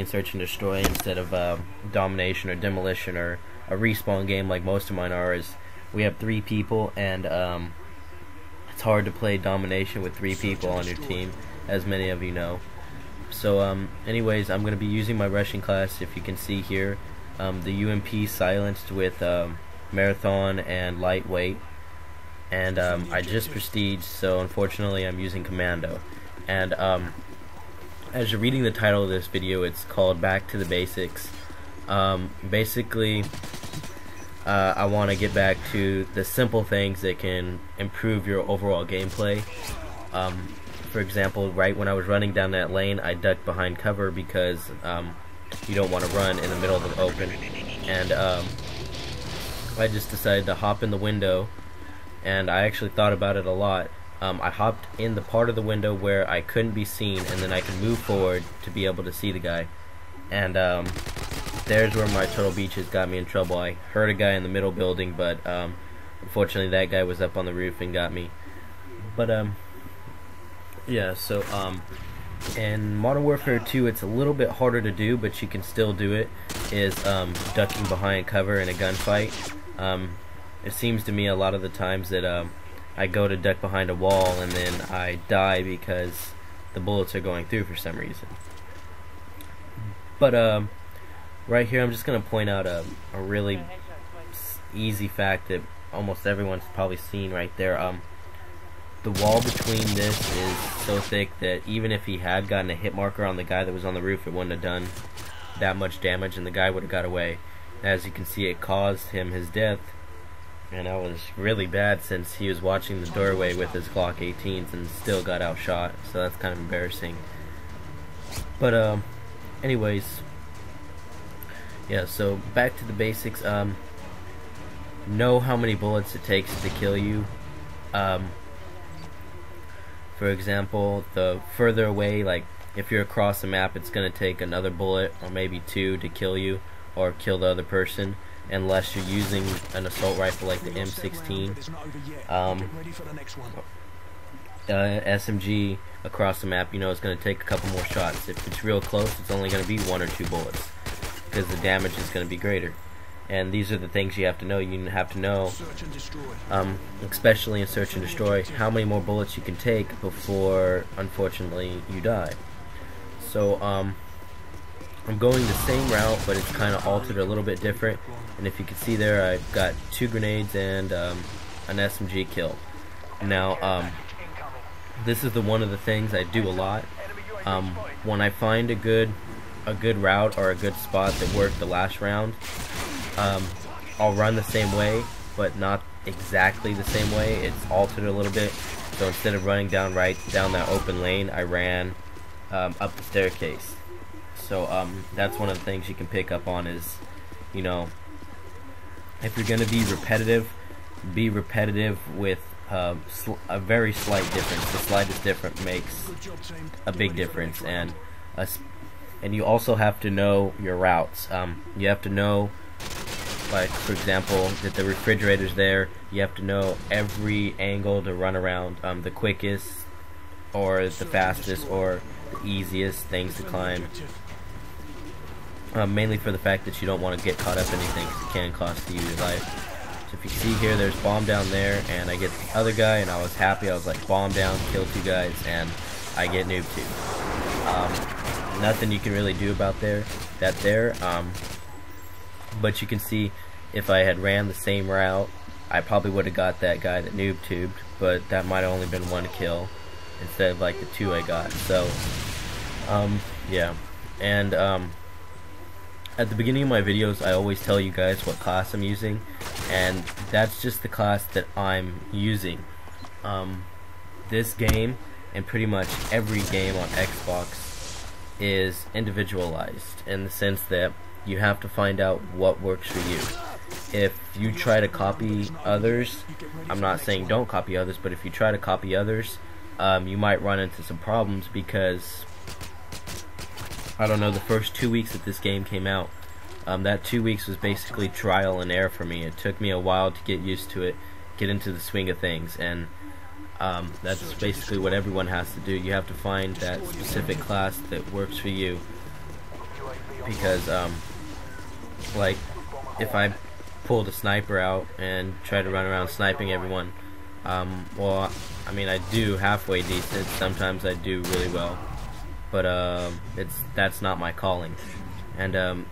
search and destroy instead of domination or demolition or a respawn game like most of mine are, is we have 3 people, and it's hard to play domination with 3 people on your team, as many of you know. So anyways, I'm going to be using my rushing class. If you can see here, the UMP silenced with marathon and lightweight, and I just prestige, so unfortunately I'm using commando. And as you're reading the title of this video, it's called Back to the Basics. Basically, I want to get back to the simple things that can improve your overall gameplay. For example, right when I was running down that lane, I ducked behind cover because you don't want to run in the middle of the open. And I just decided to hop in the window, and I actually thought about it a lot. I hopped in the part of the window where I couldn't be seen, and then I could move forward to be able to see the guy. And there's where my turtle beaches got me in trouble. I heard a guy in the middle building, but unfortunately that guy was up on the roof and got me. But yeah, so in Modern Warfare 2 it's a little bit harder to do, but you can still do it, is ducking behind cover in a gunfight. It seems to me a lot of the times that I go to duck behind a wall and then I die because the bullets are going through for some reason. But right here I'm just going to point out a really easy fact that almost everyone's probably seen right there. The wall between this is so thick that even if he had gotten a hit marker on the guy that was on the roof, it wouldn't have done that much damage and the guy would have got away. As you can see, it caused him his death. And that was really bad since he was watching the doorway with his Glock 18s and still got outshot, so that's kind of embarrassing. But anyways, yeah, so back to the basics. Know how many bullets it takes to kill you. For example, the further away, like if you're across the map, it's going to take another bullet or maybe 2 to kill you or kill the other person, unless you're using an assault rifle like the M16. SMG across the map, you know, it's going to take a couple more shots. If it's real close, it's only going to be 1 or 2 bullets because the damage is going to be greater. And these are the things you have to know. You have to know, especially in search and destroy, how many more bullets you can take before, unfortunately, you die. So I'm going the same route, but it's kind of altered a little bit different. And if you can see there, I've got 2 grenades and an SMG kill. Now, this is one of the things I do a lot. When I find a good route or a good spot that worked the last round, I'll run the same way, but not exactly the same way. It's altered a little bit. So instead of running down that open lane, I ran up the staircase. So that's one of the things you can pick up on is, you know, if you're going to be repetitive with a very slight difference. The slightest difference makes a big difference, and you also have to know your routes. You have to know, like for example, that the refrigerator's there. You have to know every angle to run around, the quickest or the fastest or the easiest things to climb. Mainly for the fact that you don't want to get caught up in anything, because it can cost you your life. So if you see here, there's bomb down there, and I get the other guy, and I was happy. I was like, bomb down, kill 2 guys, and I get noob 2. Nothing you can really do about that there. But you can see, if I had ran the same route, I probably would have got that guy that noob tubed, but that might have only been 1 kill instead of like the 2 I got. So yeah, and at the beginning of my videos, I always tell you guys what class I'm using, and that's just the class that I'm using. This game, and pretty much every game on Xbox, is individualized in the sense that you have to find out what works for you. If you try to copy others, I'm not saying don't copy others, but if you try to copy others, you might run into some problems because, I don't know, the first 2 weeks that this game came out, that 2 weeks was basically trial and error for me. It took me a while to get used to it, get into the swing of things, and that's basically what everyone has to do. You have to find that specific class that works for you. because like if I pulled a sniper out and tried to run around sniping everyone, well, I mean, I do halfway decent. Sometimes I do really well, but that's not my calling. And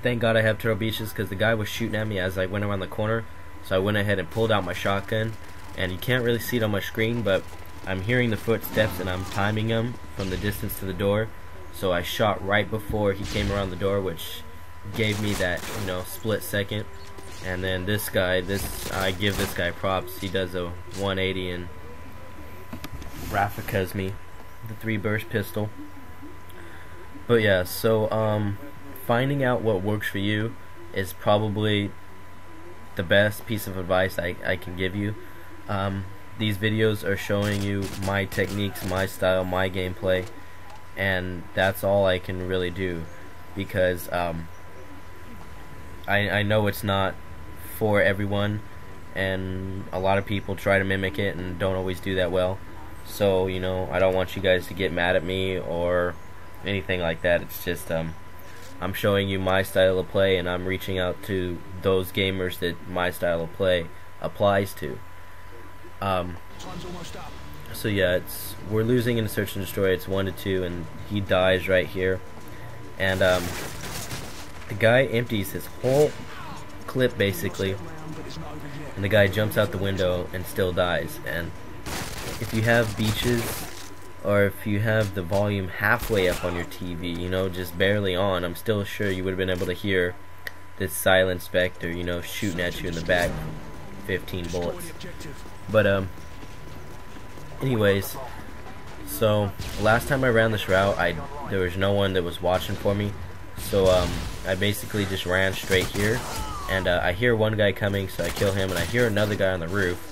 thank God I have turtle beaches, because the guy was shooting at me as I went around the corner. So I went ahead and pulled out my shotgun, and you can't really see it on my screen, but I'm hearing the footsteps and I'm timing them from the distance to the door. So I shot right before he came around the door, which gave me that, you know, split second. And then this guy, I give this guy props. He does a 180 and Rafficas me the 3-burst pistol. But yeah, so finding out what works for you is probably the best piece of advice I can give you. These videos are showing you my techniques, my style, my gameplay, and that's all I can really do, because I know it's not for everyone, and a lot of people try to mimic it and don't always do that well. So, you know, I don't want you guys to get mad at me or anything like that. It's just I'm showing you my style of play, and I'm reaching out to those gamers that my style of play applies to. So yeah, we're losing in Search and Destroy. It's 1-2, and he dies right here. And the guy empties his whole clip basically, and the guy jumps out the window and still dies. And if you have beaches, or if you have the volume halfway up on your TV, you know, just barely on, I'm still sure you would have been able to hear this silent specter, you know, shooting at you in the back, 15 bullets. But anyways, so last time I ran this route, there was no one that was watching for me, so I basically just ran straight here, and I hear one guy coming, so I kill him, and I hear another guy on the roof,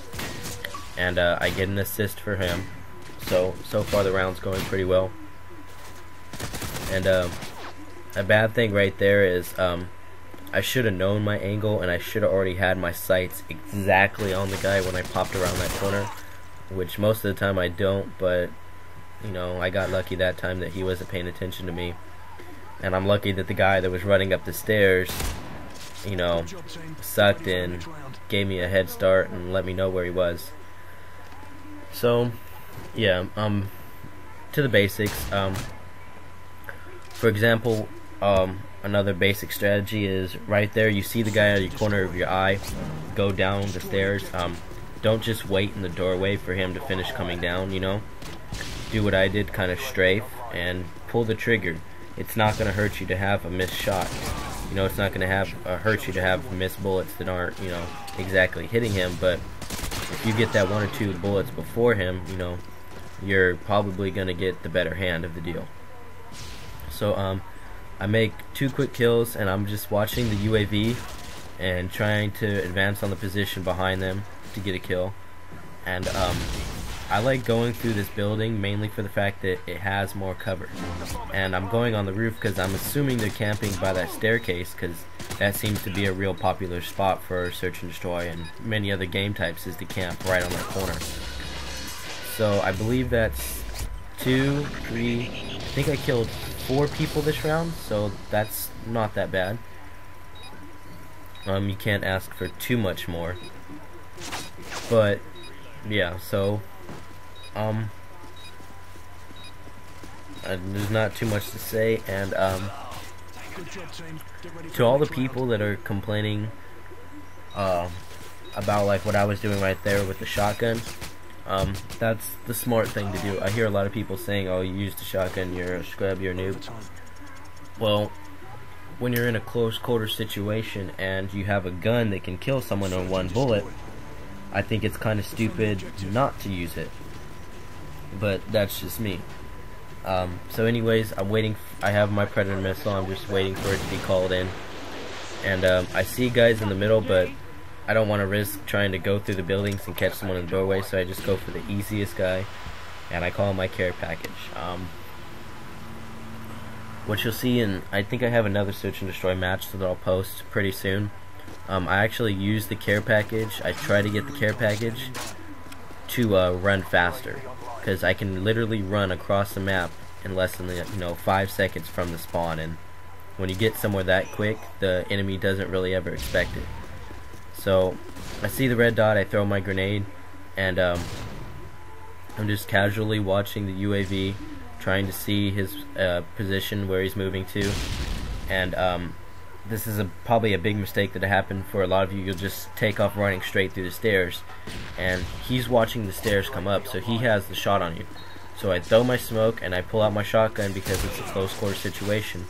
and I get an assist for him. So far the round's going pretty well. And a bad thing right there is I should have known my angle, and I should have already had my sights exactly on the guy when I popped around that corner, which most of the time I don't, but you know, I got lucky that time that he wasn't paying attention to me. And I'm lucky that the guy that was running up the stairs, you know, sucked in, gave me a head start and let me know where he was. So yeah, to the basics. For example, another basic strategy is right there, you see the guy out of the corner of your eye, go down the stairs. Don't just wait in the doorway for him to finish coming down, you know. Do what I did, kind of strafe and pull the trigger. It's not going to hurt you to have a missed shot. You know, it's not going to hurt you to have missed bullets that aren't, you know, exactly hitting him, but if you get that 1 or 2 bullets before him, you know, you're probably going to get the better hand of the deal. So I make 2 quick kills, and I'm just watching the UAV and trying to advance on the position behind them to get a kill. And I like going through this building mainly for the fact that it has more cover. And I'm going on the roof because I'm assuming they're camping by that staircase, because that seems to be a real popular spot for Search and Destroy and many other game types, is to camp right on that corner. So I believe that's 2, 3, I think I killed 4 people this round, so that's not that bad. You can't ask for too much more. But yeah, so there's not too much to say. And to all the people that are complaining about like what I was doing right there with the shotgun, that's the smart thing to do. I hear a lot of people saying, oh, you used a shotgun, you're a scrub, you're a noob. Well, when you're in a close quarter situation and you have a gun that can kill someone in 1 bullet, I think it's kind of stupid not to use it. But that's just me. So anyways, I'm waiting. I have my Predator missile. I'm just waiting for it to be called in. And I see guys in the middle, but I don't want to risk trying to go through the buildings and catch someone in the doorway, so I just go for the easiest guy, and I call him my care package. What you'll see, and I think I have another Search and Destroy match that I'll post pretty soon. I actually use the care package. I try to get the care package to run faster, because I can literally run across the map in less than 5 seconds from the spawn, and when you get somewhere that quick, the enemy doesn't really ever expect it. So I see the red dot, I throw my grenade, and I'm just casually watching the UAV, trying to see his position, where he's moving to. And this is probably a big mistake that happened for a lot of you. You'll just take off running straight through the stairs, and he's watching the stairs come up, so he has the shot on you. So I throw my smoke and I pull out my shotgun because it's a close quarter situation.